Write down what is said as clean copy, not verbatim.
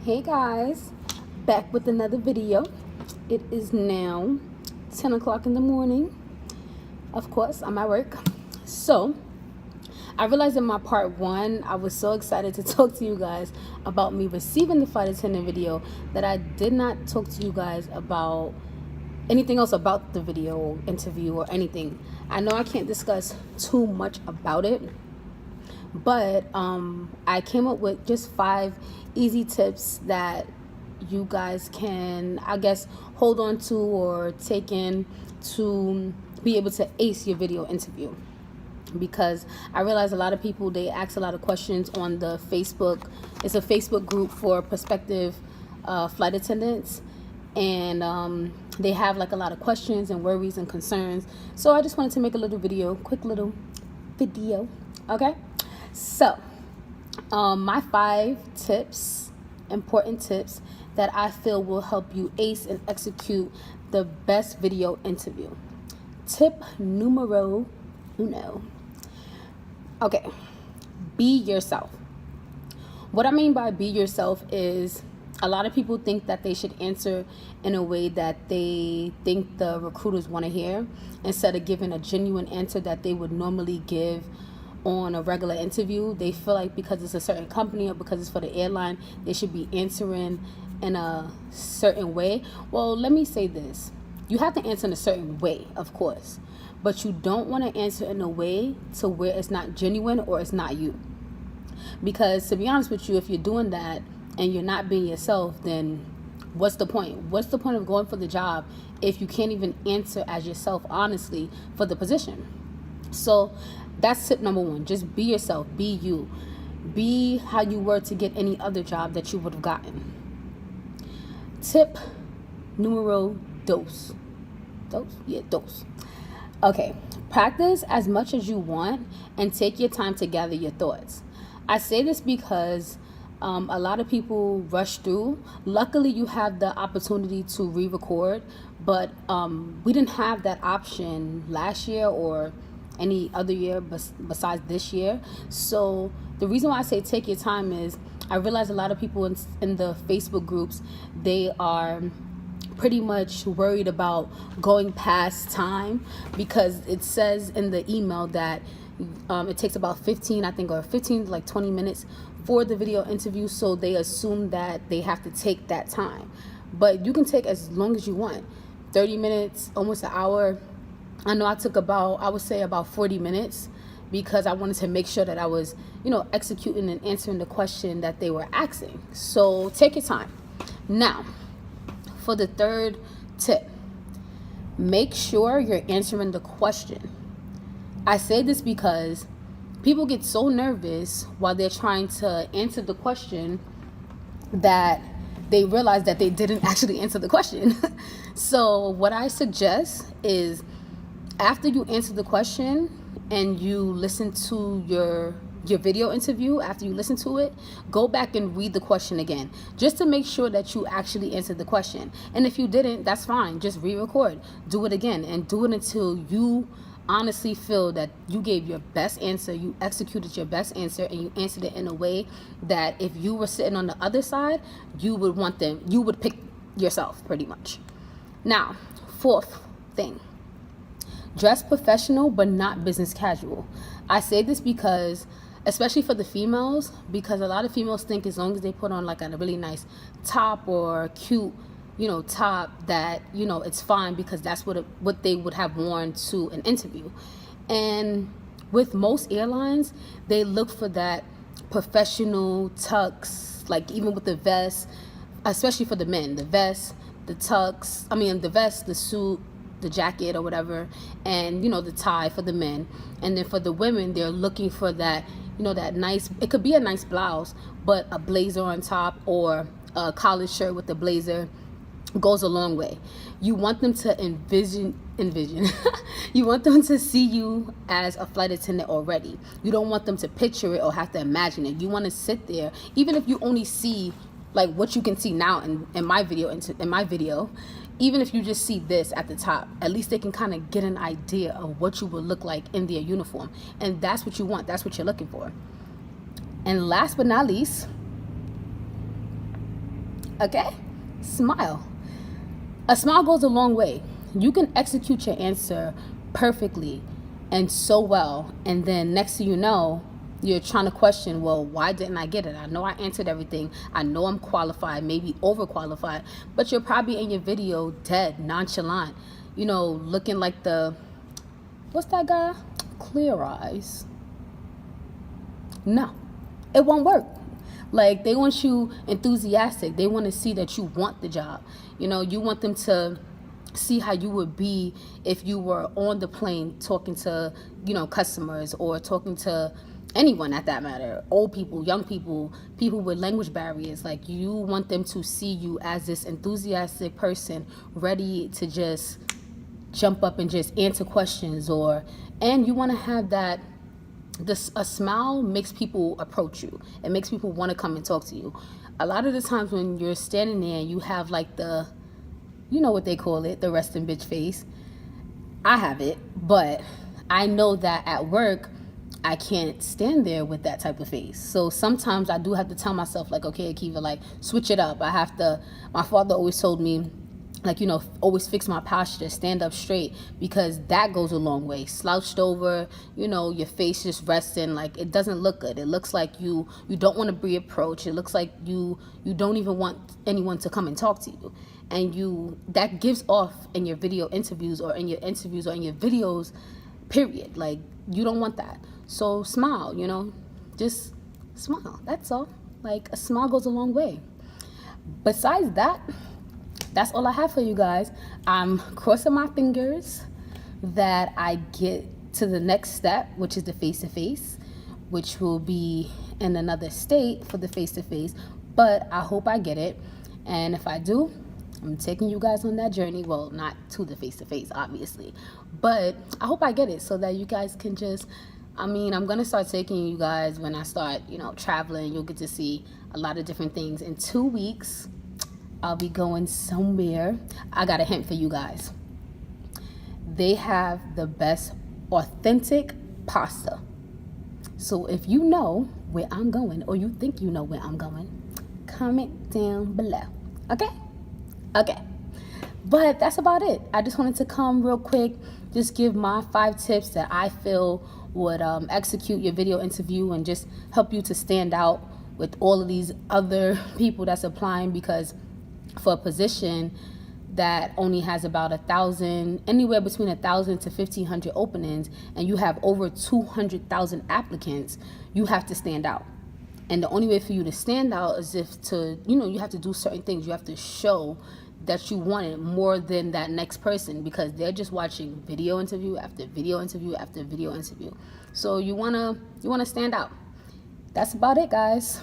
Hey guys, back with another video. It is now 10 o'clock in the morning. Of course, I'm at work. So, I realized in my part one, I was so excited to talk to you guys about me receiving the flight attendant video that I did not talk to you guys about anything else about the video interview or anything. I know I can't discuss too much about it, but I came up with just 5 easy tips that you guys can, I guess, hold on to or take in to be able to ace your video interview. Because I realize a lot of people, they ask a lot of questions on the Facebook. It's a Facebook group for prospective flight attendants, and they have like a lot of questions and worries and concerns. So I just wanted to make a little video, quick little video. Okay, so my 5 tips, important tips that I feel will help you ace and execute the best video interview. Tip numero uno. Okay, be yourself. What I mean by be yourself is a lot of people think that they should answer in a way that they think the recruiters want to hear, instead of giving a genuine answer that they would normally give on a regular interview. They feel like because it's a certain company or because it's for the airline, they should be answering in a certain way. Well, let me say this. You have to answer in a certain way, of course, but you don't want to answer in a way to where it's not genuine or it's not you. Because to be honest with you, if you're doing that and you're not being yourself, then what's the point? What's the point of going for the job if you can't even answer as yourself honestly for the position? So that's tip number 1. Just be yourself. Be you. Be how you were to get any other job that you would have gotten. Tip numero dos. Dos. Okay. Practice as much as you want and take your time to gather your thoughts. I say this because a lot of people rush through. Luckily, you have the opportunity to re-record, but we didn't have that option last year or any other year besides this year. So the reason why I say take your time is I realize a lot of people in the Facebook groups, they are pretty much worried about going past time, because it says in the email that it takes about 15 to like 20 minutes for the video interview. So they assume that they have to take that time, but you can take as long as you want, 30 minutes, almost an hour. I know I took I would say about 40 minutes, because I wanted to make sure that I was, executing and answering the question that they were asking. So take your time. Now, for the 3rd tip, make sure you're answering the question. I say this because people get so nervous while they're trying to answer the question that they realize that they didn't actually answer the question. So what I suggest is, after you answer the question and you listen to your video interview, after you listen to it, go back and read the question again, just to make sure that you actually answered the question. And if you didn't, that's fine. Just re-record. Do it again, and do it until you honestly feel that you gave your best answer, you executed your best answer, and you answered it in a way that if you were sitting on the other side, you would pick yourself pretty much. Now, 4th thing. Dress professional, but not business casual. I say this because, especially for the females, because a lot of females think as long as they put on like a really nice top or cute, top, that, it's fine, because that's what they would have worn to an interview. And with most airlines, they look for that professional tux, like even with the vest, especially for the men, the vest, the tux, the vest, the suit, the jacket or whatever, and the tie for the men. And then for the women, they're looking for that, that nice, it could be a nice blouse, but a blazer on top, or a collared shirt with the blazer goes a long way. You want them to envision you want them to see you as a flight attendant already. You don't want them to picture it or have to imagine it. You want to sit there, even if you only see like what you can see now in my video, even if you just see this at the top, at least they can kind of get an idea of what you would look like in their uniform. And that's what you want. That's what you're looking for. And last but not least, Okay? Smile. A smile goes a long way. You can execute your answer perfectly and so well, and then next thing you know, you're trying to question, well, why didn't I get it? I know I answered everything. I know I'm qualified, maybe overqualified, but you're probably in your video dead, nonchalant, looking like what's that guy? Clear Eyes. No, it won't work. Like, they want you enthusiastic. They want to see that you want the job. You want them to see how you would be if you were on the plane talking to, customers, or talking to anyone at that matter, old people, young people, people with language barriers. Like, you want them to see you as this enthusiastic person ready to just jump up and just answer questions, and you want to have that. A smile makes people approach you. It makes people want to come and talk to you. A lot of the times when you're standing there and you have like what they call it, the resting bitch face. I have it, but I know that at work I can't stand there with that type of face. So sometimes I do have to tell myself, like, okay, Akiva, like, switch it up. My father always told me, like, always fix my posture, stand up straight, because that goes a long way. Slouched over, your face just resting, like, it doesn't look good. It looks like you don't want to be approached. It looks like you don't even want anyone to come and talk to you. And that gives off in your video interviews, or in your interviews, or in your videos, period. Like, you don't want that. So smile, just smile. That's all. Like, a smile goes a long way. Besides that, that's all I have for you guys. I'm crossing my fingers that I get to the next step, which is the face-to-face, which will be in another state for the face-to-face. But I hope I get it. And if I do, I'm taking you guys on that journey. Well, not to the face-to-face, obviously. But I hope I get it so that you guys can I'm going to start taking you guys when I start, traveling. You'll get to see a lot of different things. In 2 weeks, I'll be going somewhere. I got a hint for you guys. They have the best authentic pasta. So if you know where I'm going, or you think you know where I'm going, comment down below. Okay. But that's about it. I just wanted to come real quick, just give my 5 tips that I feel would execute your video interview and just help you to stand out with all of these other people that's applying, because for a position that only has about 1,000, anywhere between 1,000 to 1,500 openings, and you have over 200,000 applicants, you have to stand out. And the only way for you to stand out is you have to do certain things. You have to show that you want it more than that next person, because they're just watching video interview after video interview after video interview. So you wanna stand out. That's about it, guys.